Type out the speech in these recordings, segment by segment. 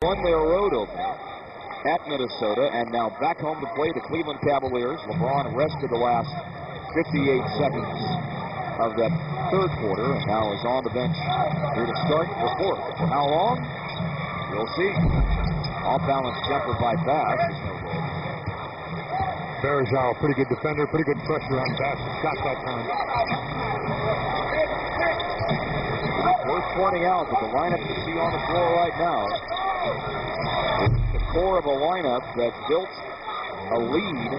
won their road opener at Minnesota, and now back home to play the Cleveland Cavaliers. LeBron rested the last 58 seconds of that third quarter, and now is on the bench here to start the fourth. For how long? We'll see. Off-balance jumper by Bass is no good. Barzal, pretty good defender, pretty good pressure on Bass's shot that time. Worth pointing out that the lineup you see on the floor right now is the core of a lineup that built a lead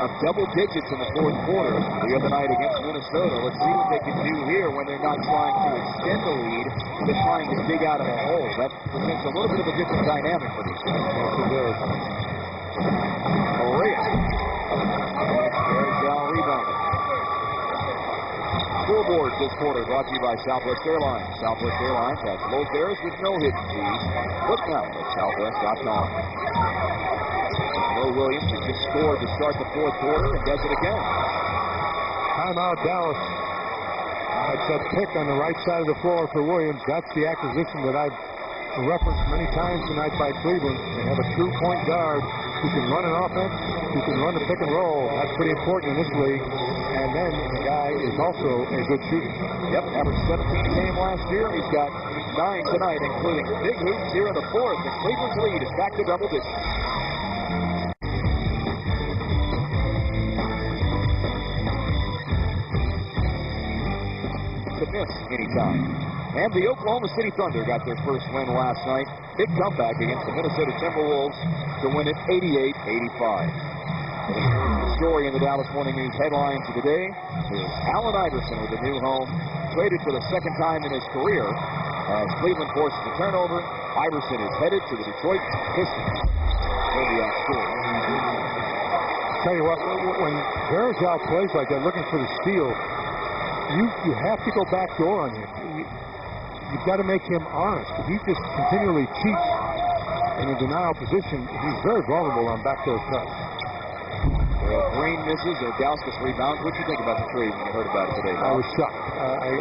of double digits in the fourth quarter the other night against Minnesota. Let's see what they can do here when they're not trying to extend the lead, but trying to dig out of a hole. That presents a little bit of a different dynamic for these guys. Yes, it does. Correa. Barzal rebounded. Scoreboard this quarter brought to you by Southwest Airlines. Southwest Airlines has low fares with no hidden fees. Look now at southwest.com. Mo Williams has just scored to start the fourth quarter and does it again. Timeout, Dallas. That's that pick on the right side of the floor for Williams. That's the acquisition that I've referenced many times tonight by Cleveland. They have a true point guard who can run an offense, who can run the pick and roll. That's pretty important in this league. And then the guy is also a good shooter. Yep, averaged 17 a game last year. He's got 9 tonight, including big hoops here in the fourth. And Cleveland's lead is back to double digits. To miss anytime. And the Oklahoma City Thunder got their first win last night. Big comeback against the Minnesota Timberwolves to win it 88-85. The story in the Dallas Morning News headlines of the day is Allen Iverson with a new home, traded for the second time in his career. As Cleveland forces the turnover, Iverson is headed to the Detroit Pistons. He'll be outscored. Tell you what, when Barzal plays like that, looking for the steal, you have to go backdoor on him. You've got to make him honest. If he just continually cheats in a denial position, he's very vulnerable on backdoor cuts. Green misses, Ilgauskas rebounds. What do you think about the trade when you heard about it today? I was shocked. I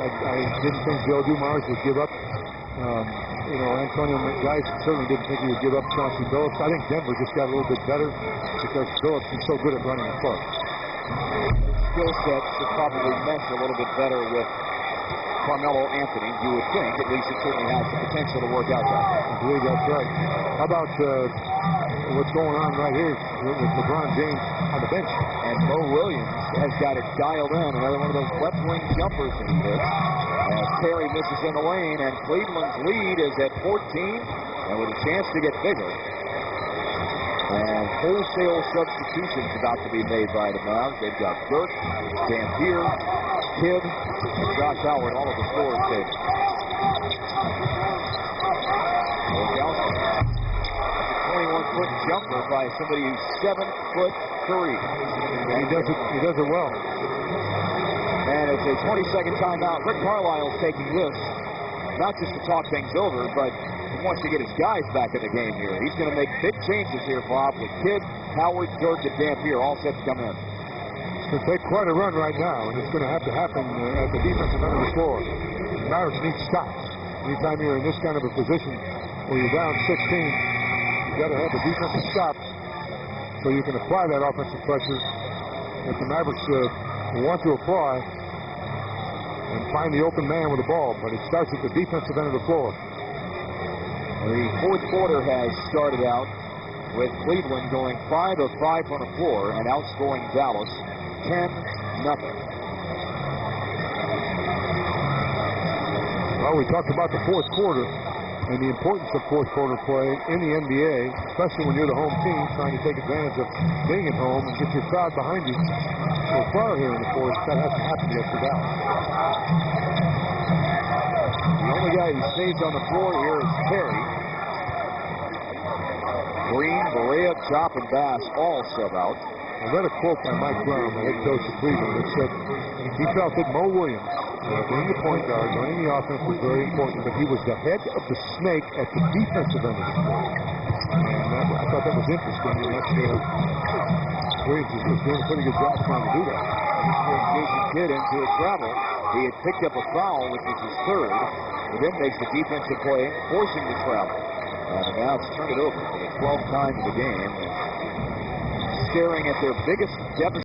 didn't think Joe Dumars would give up. Antonio Guys certainly didn't think he would give up Chauncey Billups. I think Denver just got a little bit better because Billups is so good at running the floor. Skill set should probably mesh a little bit better with Carmelo Anthony, you would think. At least it certainly has the potential to work out that way. I believe that's right. How about what's going on right here with LeBron James on the bench? And Mo Williams has got it dialed in. Another one of those left wing jumpers that he hits. As Terry misses in the lane, and Cleveland's lead is at 14, and with a chance to get bigger. And wholesale substitutions about to be made by the Mavs. They've got Dirk, Dampier, Kidd, and Josh Howard, all of the scorers table. That's a 21-foot jumper by somebody who's 7'3". And he does it well. And it's a 20-second timeout. Rick Carlisle's taking this, not just to talk things over, but he wants to get his guys back in the game here. He's going to make big changes here, Bob, with Kidd, Howard, Dirk, and Dampier all set to come in. It's going to take quite a run right now, and it's going to have to happen at the defensive end of the floor. Mavericks need stops. Anytime you're in this kind of a position where you're down 16, you've got to have the defensive stops so you can apply that offensive pressure that the Mavericks want to apply and find the open man with the ball. But it starts at the defensive end of the floor. The fourth quarter has started out with Cleveland going 5 of 5 on the floor and outscoring Dallas 10-0. Well, we talked about the fourth quarter and the importance of fourth quarter play in the NBA, especially when you're the home team trying to take advantage of being at home and get your crowd behind you. So far here in the fourth, that hasn't happened yet for Dallas. The only guy who stays on the floor here is Terry. Green, Barea, Chop, and Bass all sub out. I read a quote by Mike Brown, the head coach of Cleveland, that said he felt that Mo Williams, being the point guard, running the offense was very important, but he was the head of the snake at the defensive end of the floor. And I thought that was interesting, and that's Williams was doing a pretty good job trying to do that. Jason Kidd into a travel. He had picked up a foul, which was his third, but then makes the defensive play, forcing the travel. And the Mavs turn it over for the 12th time in the game. Staring at their biggest deficit.